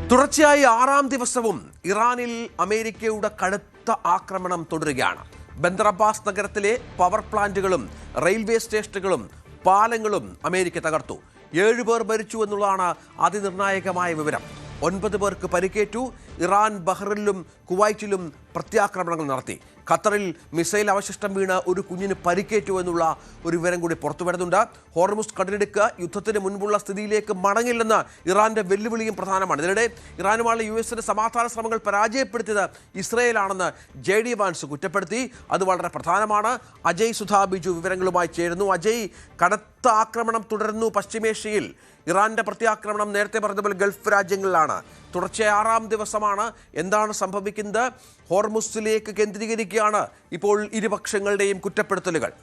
തുടർച്ചയായി ആറാം ദിവസവും ഇറാനിൽ അമേരിക്കയുടെ കടുത്ത ആക്രമണം തുടരുകയാണ്. ബന്ദർ അബ്ബാസ് നഗരത്തിലെ പവർ പ്ലാന്റുകളും റെയിൽവേ സ്റ്റേഷനുകളും പാലങ്ങളും അമേരിക്ക തകർത്തു. 7 പേർ മരിച്ചു എന്നുള്ളതാണ് അതിനിർണായകമായ വിവരം. 9 പേർക്ക് പരിക്കേറ്റു. ഇറാൻ ബഹ്റിനിലും കുവൈറ്റിലും പ്രത്യാക്രമണങ്ങൾ നടത്തി. ഖത്തറിൽ മിസൈൽ അവശിഷ്ടം വീണ് ഒരു കുഞ്ഞിന് പരിക്കേറ്റു എന്നുള്ള ഒരു വിവരം കൂടി പുറത്തു വരുന്നുണ്ട്. ഹോർമുസ് കടലിടുക്ക് യുദ്ധത്തിന് മുൻപുള്ള സ്ഥിതിയിലേക്ക് മടങ്ങില്ലെന്ന് ഇറാന്റെ വെല്ലുവിളിയും പ്രധാനമാണ്. ഇതിനിടെ ഇറാനുമായുള്ള യുഎസിന്റെ സമാധാന ശ്രമങ്ങൾ പരാജയപ്പെടുത്തിയത് ഇസ്രയേലാണെന്ന് JD വാൻസ് കുറ്റപ്പെടുത്തി. അത് വളരെ പ്രധാനമാണ്. അജയ് സുധാ ബിജു വിവരങ്ങളുമായി ചേരുന്നു. അജയ്, കടുത്ത ആക്രമണം തുടരുന്നു പശ്ചിമേഷ്യയിൽ. ഇറാന്റെ പ്രത്യാക്രമണം നേരത്തെ പറഞ്ഞതുപോലെ ഗൾഫ് രാജ്യങ്ങളിലാണ്. തുടർച്ചയായ 6ാം ദിവസമാണ്. എന്താണ് സംഭവിക്കുന്നത്? ഹോർമുസിലേക്ക് കേന്ദ്രീകരിക്കുകയാണ് ഇപ്പോൾ ഇരുപക്ഷങ്ങളുടെയും കുറ്റപ്പെടുത്തലുകൾ.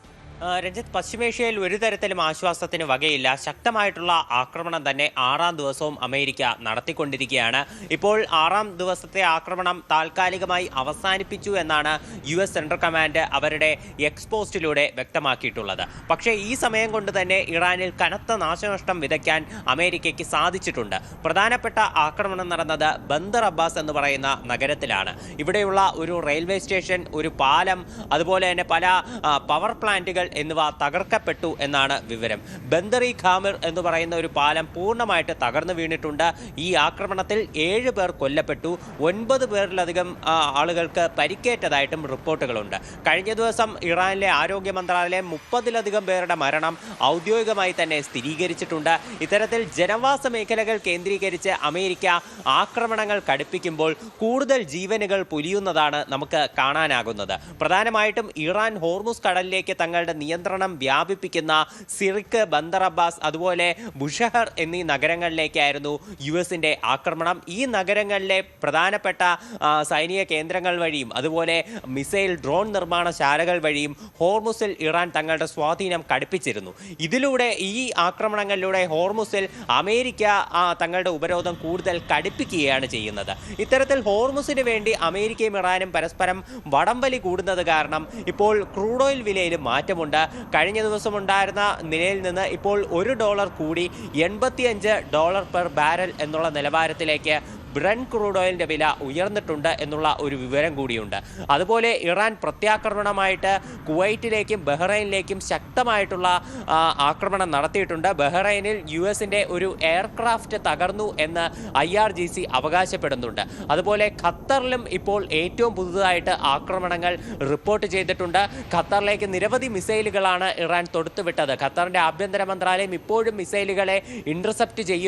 രഞ്ജിത്ത്, പശ്ചിമേഷ്യയിൽ ഒരു തരത്തിലും ആശ്വാസത്തിന് വകയില്ല. ശക്തമായിട്ടുള്ള ആക്രമണം തന്നെ 6ാം ദിവസവും അമേരിക്ക നടത്തിക്കൊണ്ടിരിക്കുകയാണ്. ഇപ്പോൾ 6ാം ദിവസത്തെ ആക്രമണം താൽക്കാലികമായി അവസാനിപ്പിച്ചു എന്നാണ് US സെൻട്രൽ കമാൻഡ് അവരുടെ എക്സ്പോസ്റ്റിലൂടെ വ്യക്തമാക്കിയിട്ടുള്ളത്. പക്ഷേ ഈ സമയം കൊണ്ട് തന്നെ ഇറാനിൽ കനത്ത നാശനഷ്ടം വിതയ്ക്കാൻ അമേരിക്കയ്ക്ക് സാധിച്ചിട്ടുണ്ട്. പ്രധാനപ്പെട്ട ആക്രമണം നടന്നത് ബന്ദർ അബ്ബാസ് എന്ന് പറയുന്ന നഗരത്തിലാണ്. ഇവിടെയുള്ള ഒരു റെയിൽവേ സ്റ്റേഷൻ, ഒരു പാലം, അതുപോലെ തന്നെ പല പവർ പ്ലാന്റുകൾ എന്നിവ തകർക്കപ്പെട്ടു എന്നാണ് വിവരം. ബന്ദർ ഖാമിർ എന്ന് പറയുന്ന ഒരു പാലം പൂർണ്ണമായിട്ട് തകർന്നു വീണിട്ടുണ്ട്. ഈ ആക്രമണത്തിൽ 7 പേർ കൊല്ലപ്പെട്ടു. 9 പേരിലധികം ആളുകൾക്ക് പരിക്കേറ്റതായിട്ടും റിപ്പോർട്ടുകളുണ്ട്. കഴിഞ്ഞ ദിവസം ഇറാനിലെ ആരോഗ്യ മന്ത്രാലയം 30-ലധികം പേരുടെ മരണം ഔദ്യോഗികമായി തന്നെ സ്ഥിരീകരിച്ചിട്ടുണ്ട്. ഇത്തരത്തിൽ ജനവാസ മേഖലകൾ കേന്ദ്രീകരിച്ച് അമേരിക്ക ആക്രമണങ്ങൾ കടുപ്പിക്കുമ്പോൾ കൂടുതൽ ജീവനുകൾ പൊലിയുന്നതാണ് നമുക്ക് കാണാനാകുന്നത്. പ്രധാനമായിട്ടും ഇറാൻ ഹോർമുസ് കടലിലേക്ക് തങ്ങളുടെ നിയന്ത്രണം വ്യാപിപ്പിക്കുന്ന സിറിക്ക്, ബന്ദർ അബ്ബാസ്, അതുപോലെ ബുഷഹർ എന്നീ നഗരങ്ങളിലേക്കായിരുന്നു യുഎസിന്റെ ആക്രമണം. ഈ നഗരങ്ങളിലെ പ്രധാനപ്പെട്ട സൈനിക കേന്ദ്രങ്ങൾ വഴിയും അതുപോലെ മിസൈൽ ഡ്രോൺ നിർമ്മാണശാലകൾ വഴിയും ഹോർമുസിൽ ഇറാൻ തങ്ങളുടെ സ്വാധീനം കടുപ്പിച്ചിരുന്നു. ഇതിലൂടെ, ഈ ആക്രമണങ്ങളിലൂടെ ഹോർമുസിൽ അമേരിക്ക തങ്ങളുടെ ഉപരോധം കൂടുതൽ കടുപ്പിക്കുകയാണ് ചെയ്യുന്നത്. ഇത്തരത്തിൽ ഹോർമുസിന് വേണ്ടി അമേരിക്കയും ഇറാനും പരസ്പരം വടംവലി കൂടുന്നത് കാരണം ഇപ്പോൾ ക്രൂഡ് ഓയിൽ വിലയിലും മാറ്റമുണ്ട്. കഴിഞ്ഞ ദിവസം ഉണ്ടായിരുന്ന നിലയിൽ നിന്ന് ഇപ്പോൾ $1 കൂടി $85 പെർ ബാരൽ എന്നുള്ള നിലവാരത്തിലേക്ക് ബ്രന്റ് ക്രൂഡ് ഓയിലിന്റെ വില ഉയർന്നിട്ടുണ്ട് എന്നുള്ള ഒരു വിവരം കൂടിയുണ്ട്. അതുപോലെ ഇറാൻ പ്രത്യാക്രമണമായിട്ട് കുവൈറ്റിലേക്കും ബഹ്റൈനിലേക്കും ശക്തമായിട്ടുള്ള ആക്രമണം നടത്തിയിട്ടുണ്ട്. ബഹ്റൈനിൽ യുഎസിന്റെ ഒരു എയർക്രാഫ്റ്റ് തകർന്നു എന്ന് IRGC അവകാശപ്പെടുന്നുണ്ട്. അതുപോലെ ഖത്തറിലും ഇപ്പോൾ ഏറ്റവും പുതുതായിട്ട് ആക്രമണങ്ങൾ റിപ്പോർട്ട് ചെയ്തിട്ടുണ്ട്. ഖത്തറിലേക്ക് നിരവധി മിസൈലുകളാണ് ഇറാൻ തൊടുത്തുവിട്ടത്. ഖത്തറിന്റെ ആഭ്യന്തര മന്ത്രാലയം ഇപ്പോഴും മിസൈലുകളെ ഇന്റർസെപ്റ്റ് ചെയ്യുന്നു